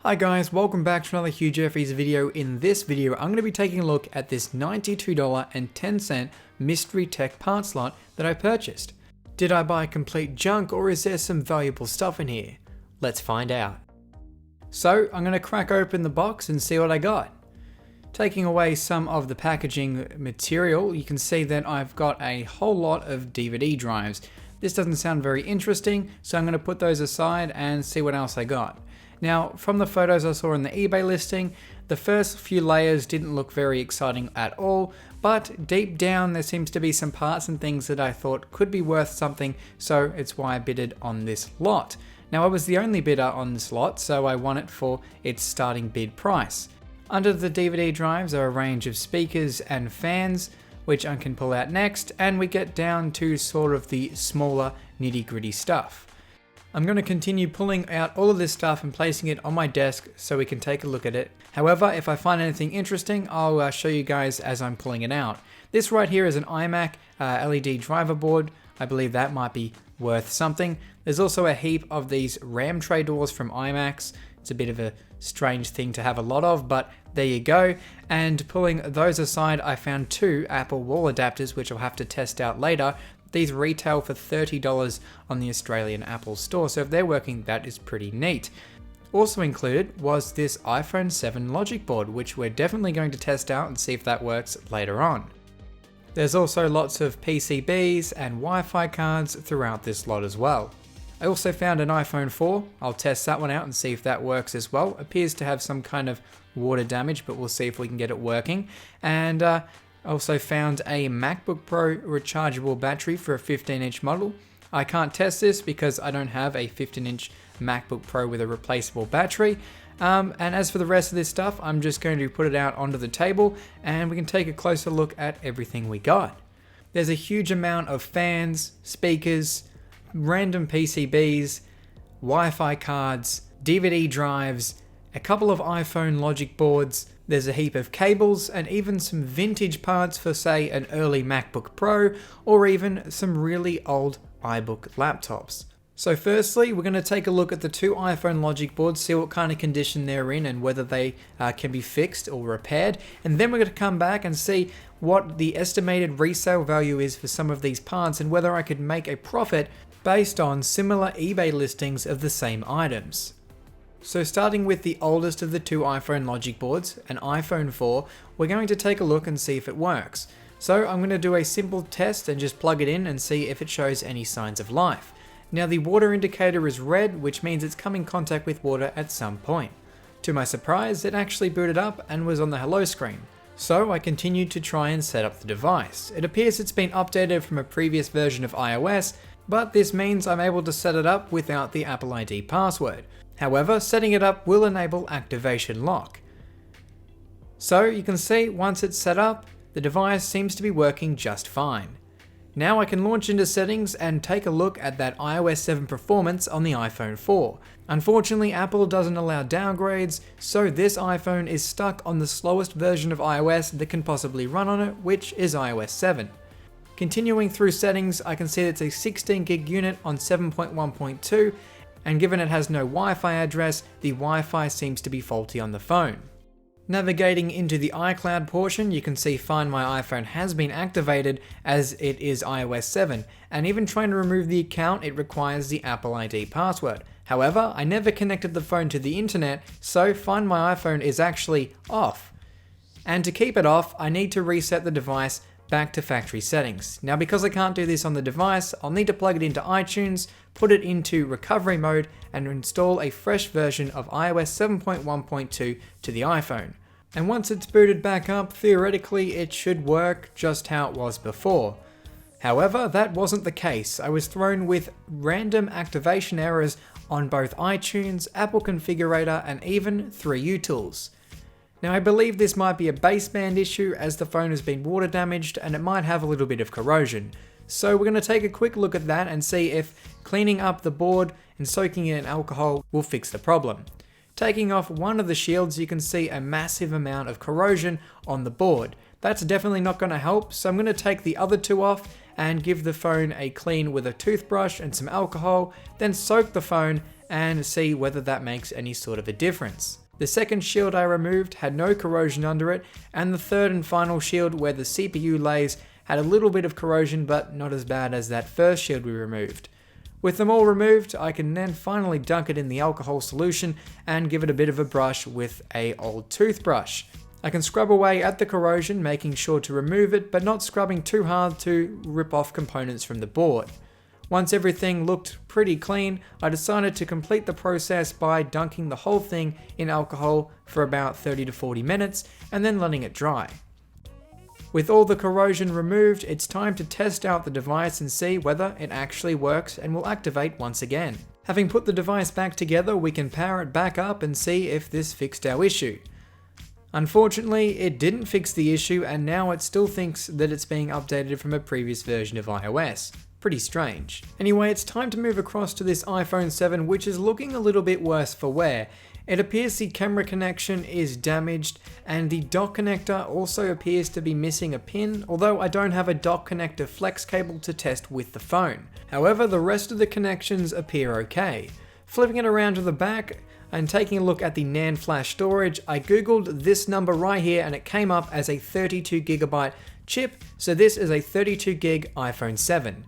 Hi guys, welcome back to another Hugh Jeffries video. In this video, I'm going to be taking a look at this $92.10 mystery tech part slot that I purchased. Did I buy complete junk or is there some valuable stuff in here? Let's find out. So I'm going to crack open the box and see what I got. Taking away some of the packaging material, you can see that I've got a whole lot of DVD drives. This doesn't sound very interesting, so I'm going to put those aside and see what else I got. Now, from the photos I saw in the eBay listing, the first few layers didn't look very exciting at all, but deep down there seems to be some parts and things that I thought could be worth something, so it's why I bidded on this lot. Now, I was the only bidder on this lot, so I won it for its starting bid price. Under the DVD drives are a range of speakers and fans, which I can pull out next, and we get down to sort of the smaller nitty-gritty stuff. I'm going to continue pulling out all of this stuff and placing it on my desk so we can take a look at it. However, if I find anything interesting, I'll show you guys as I'm pulling it out. This right here is an iMac LED driver board. I believe that might be worth something. There's also a heap of these RAM tray doors from iMacs. It's a bit of a strange thing to have a lot of, but there you go. And pulling those aside, I found two Apple wall adapters, which I'll have to test out later. These retail for $30 on the Australian Apple Store, so if they're working, that is pretty neat. Also included was this iPhone 7 logic board, which we're definitely going to test out and see if that works later on. There's also lots of PCBs and Wi-Fi cards throughout this lot as well. I also found an iPhone 4. I'll test that one out and see if that works as well. Appears to have some kind of water damage, but we'll see if we can get it working. And also found a MacBook Pro rechargeable battery for a 15-inch model. I can't test this because I don't have a 15-inch MacBook Pro with a replaceable battery. And as for the rest of this stuff, I'm just going to put it out onto the table and we can take a closer look at everything we got. There's a huge amount of fans, speakers, random PCBs, Wi-Fi cards, DVD drives, a couple of iPhone logic boards. There's a heap of cables and even some vintage parts for, say, an early MacBook Pro or even some really old iBook laptops. So firstly, we're going to take a look at the two iPhone logic boards, see what kind of condition they're in and whether they can be fixed or repaired. And then we're going to come back and see what the estimated resale value is for some of these parts and whether I could make a profit based on similar eBay listings of the same items. So starting with the oldest of the two iPhone logic boards, an iPhone 4, we're going to take a look and see if it works. So I'm going to do a simple test and just plug it in and see if it shows any signs of life. Now the water indicator is red, which means it's come in contact with water at some point. To my surprise, it actually booted up and was on the hello screen. So I continued to try and set up the device. It appears it's been updated from a previous version of iOS, but this means I'm able to set it up without the Apple ID password. However, setting it up will enable activation lock. So you can see once it's set up, the device seems to be working just fine. Now I can launch into settings and take a look at that iOS 7 performance on the iPhone 4. Unfortunately, Apple doesn't allow downgrades, so this iPhone is stuck on the slowest version of iOS that can possibly run on it, which is iOS 7. Continuing through settings, I can see it's a 16 gig unit on 7.1.2, and given it has no Wi-Fi address, the Wi-Fi seems to be faulty on the phone. Navigating into the iCloud portion, you can see Find My iPhone has been activated as it is iOS 7, and even trying to remove the account, it requires the Apple ID password. However, I never connected the phone to the internet, so Find My iPhone is actually off. And to keep it off, I need to reset the device back to factory settings. Now because I can't do this on the device, I'll need to plug it into iTunes, put it into recovery mode, and install a fresh version of iOS 7.1.2 to the iPhone. And once it's booted back up, theoretically it should work just how it was before. However, that wasn't the case. I was thrown with random activation errors on both iTunes, Apple Configurator, and even 3utils. Now I believe this might be a baseband issue as the phone has been water damaged and it might have a little bit of corrosion. So we're going to take a quick look at that and see if cleaning up the board and soaking it in alcohol will fix the problem. Taking off one of the shields, you can see a massive amount of corrosion on the board. That's definitely not going to help, so I'm going to take the other two off and give the phone a clean with a toothbrush and some alcohol, then soak the phone and see whether that makes any sort of a difference. The second shield I removed had no corrosion under it, and the third and final shield where the CPU lays had a little bit of corrosion, but not as bad as that first shield we removed. With them all removed, I can then finally dunk it in the alcohol solution and give it a bit of a brush with an old toothbrush. I can scrub away at the corrosion, making sure to remove it, but not scrubbing too hard to rip off components from the board. Once everything looked pretty clean, I decided to complete the process by dunking the whole thing in alcohol for about 30 to 40 minutes and then letting it dry. With all the corrosion removed, it's time to test out the device and see whether it actually works and will activate once again. Having put the device back together, we can power it back up and see if this fixed our issue. Unfortunately, it didn't fix the issue, and now it still thinks that it's being updated from a previous version of iOS. Pretty strange. Anyway, it's time to move across to this iPhone 7, which is looking a little bit worse for wear. It appears the camera connection is damaged, and the dock connector also appears to be missing a pin, although I don't have a dock connector flex cable to test with the phone. However, the rest of the connections appear okay. Flipping it around to the back and taking a look at the NAND flash storage, I googled this number right here and it came up as a 32GB chip, so this is a 32GB iPhone 7.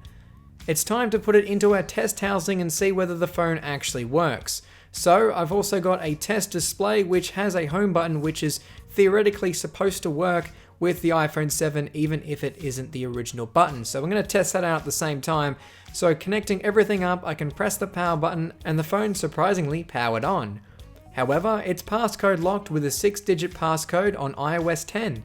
It's time to put it into our test housing and see whether the phone actually works. So I've also got a test display which has a home button which is theoretically supposed to work with the iPhone 7 even if it isn't the original button. So I'm going to test that out at the same time. So connecting everything up, I can press the power button and the phone surprisingly powered on. However, it's passcode locked with a 6-digit passcode on iOS 10.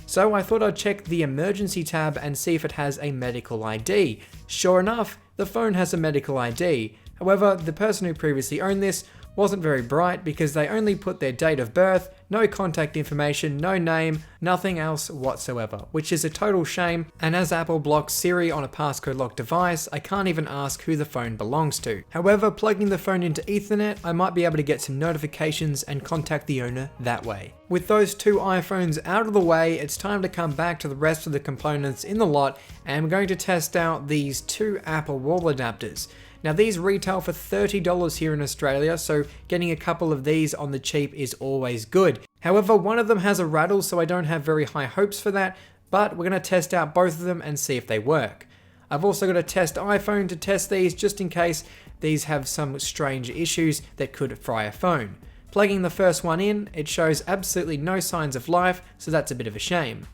So I thought I'd check the emergency tab and see if it has a medical ID. Sure enough, the phone has a medical ID. However, the person who previously owned this wasn't very bright because they only put their date of birth, no contact information, no name, nothing else whatsoever, which is a total shame. And as Apple blocks Siri on a passcode locked device, I can't even ask who the phone belongs to. However, plugging the phone into Ethernet, I might be able to get some notifications and contact the owner that way. With those two iPhones out of the way, it's time to come back to the rest of the components in the lot, and I'm going to test out these two Apple wall adapters. Now these retail for $30 here in Australia, so getting a couple of these on the cheap is always good. However, one of them has a rattle, so I don't have very high hopes for that, but we're going to test out both of them and see if they work. I've also got a test iPhone to test these just in case these have some strange issues that could fry a phone. Plugging the first one in, it shows absolutely no signs of life, so that's a bit of a shame.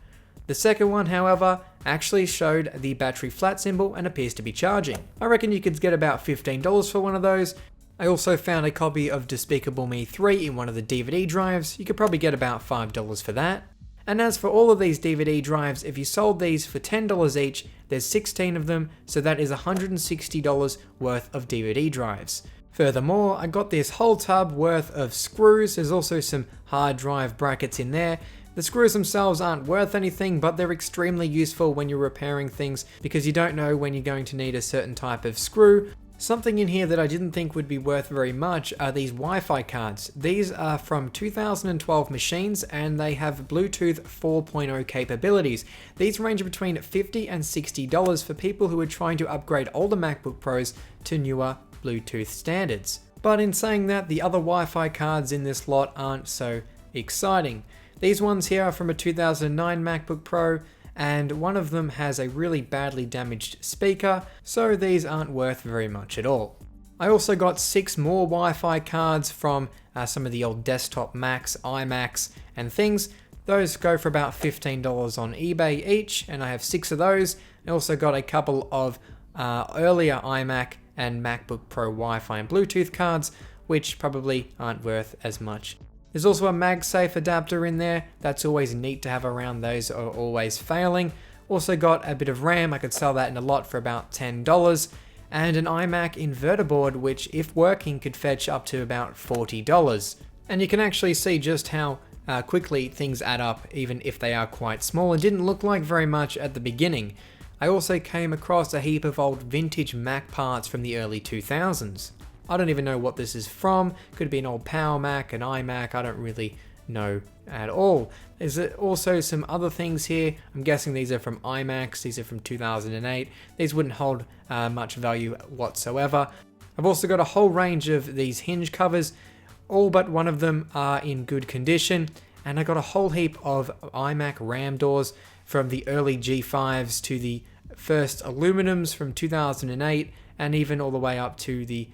The second one, however, actually showed the battery flat symbol and appears to be charging. I reckon you could get about $15 for one of those. I also found a copy of Despicable Me 3 in one of the DVD drives. You could probably get about $5 for that. And as for all of these DVD drives, if you sold these for $10 each, there's 16 of them, so that is $160 worth of DVD drives. Furthermore, I got this whole tub worth of screws. There's also some hard drive brackets in there. The screws themselves aren't worth anything, but they're extremely useful when you're repairing things because you don't know when you're going to need a certain type of screw. Something in here that I didn't think would be worth very much are these Wi-Fi cards. These are from 2012 machines and they have Bluetooth 4.0 capabilities. These range between $50 and $60 for people who are trying to upgrade older MacBook Pros to newer Bluetooth standards. But in saying that, the other Wi-Fi cards in this lot aren't so exciting. These ones here are from a 2009 MacBook Pro, and one of them has a really badly damaged speaker, so these aren't worth very much at all. I also got 6 more Wi-Fi cards from some of the old desktop Macs, iMacs, and things. Those go for about $15 on eBay each, and I have 6 of those. I also got a couple of earlier iMac and MacBook Pro Wi-Fi and Bluetooth cards, which probably aren't worth as much. There's also a MagSafe adapter in there. That's always neat to have around. Those are always failing. Also got a bit of RAM. I could sell that in a lot for about $10. And an iMac inverter board, which if working could fetch up to about $40. And you can actually see just how quickly things add up, even if they are quite small. It didn't look like very much at the beginning. I also came across a heap of old vintage Mac parts from the early 2000s. I don't even know what this is from. Could be an old Power Mac, an iMac, I don't really No at all. There's also some other things here. I'm guessing these are from IMAX, these are from 2008. These wouldn't hold much value whatsoever. I've also got a whole range of these hinge covers. All but one of them are in good condition. And I got a whole heap of iMac RAM doors from the early G5s to the first aluminums from 2008 and even all the way up to the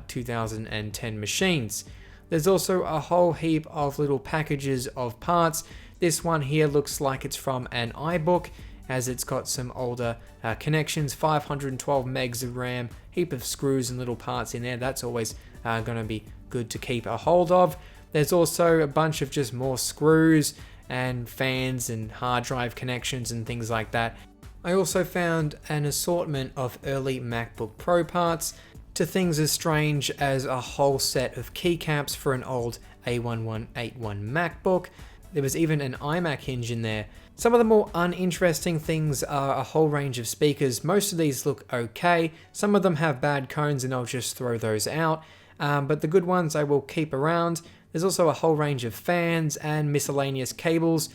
2010 machines. There's also a whole heap of little packages of parts. This one here looks like it's from an iBook, as it's got some older connections, 512 megs of RAM, heap of screws and little parts in there. That's always going to be good to keep a hold of. There's also a bunch of just more screws and fans and hard drive connections and things like that. I also found an assortment of early MacBook Pro parts, to things as strange as a whole set of keycaps for an old A1181 MacBook. There was even an iMac hinge in there. Some of the more uninteresting things are a whole range of speakers. Most of these look okay. Some of them have bad cones and I'll just throw those out. But the good ones I will keep around. There's also a whole range of fans and miscellaneous cables.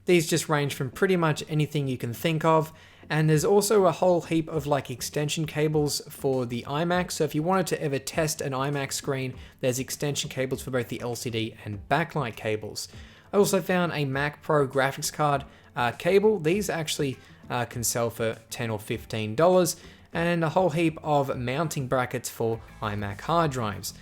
These just range from pretty much anything you can think of. And there's also a whole heap of like extension cables for the iMac. So if you wanted to ever test an iMac screen, there's extension cables for both the LCD and backlight cables. I also found a Mac Pro graphics card cable. These actually can sell for $10 or $15, and a whole heap of mounting brackets for iMac hard drives.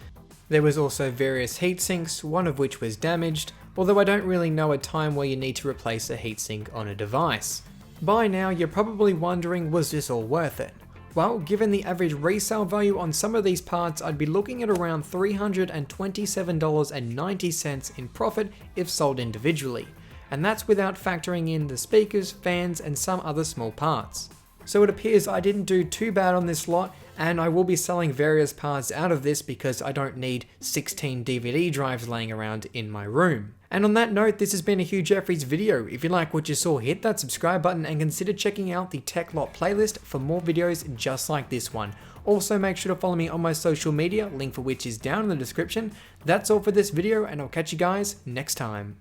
There was also various heatsinks, one of which was damaged, although I don't really know a time where you need to replace a heatsink on a device. By now, you're probably wondering, was this all worth it? Well, given the average resale value on some of these parts, I'd be looking at around $327.90 in profit if sold individually. And that's without factoring in the speakers, fans, and some other small parts. So it appears I didn't do too bad on this lot, and I will be selling various parts out of this because I don't need 16 DVD drives laying around in my room. And on that note, this has been a Hugh Jeffreys video. If you like what you saw, hit that subscribe button and consider checking out the Tech Lot playlist for more videos just like this one. Also, make sure to follow me on my social media, link for which is down in the description. That's all for this video, and I'll catch you guys next time.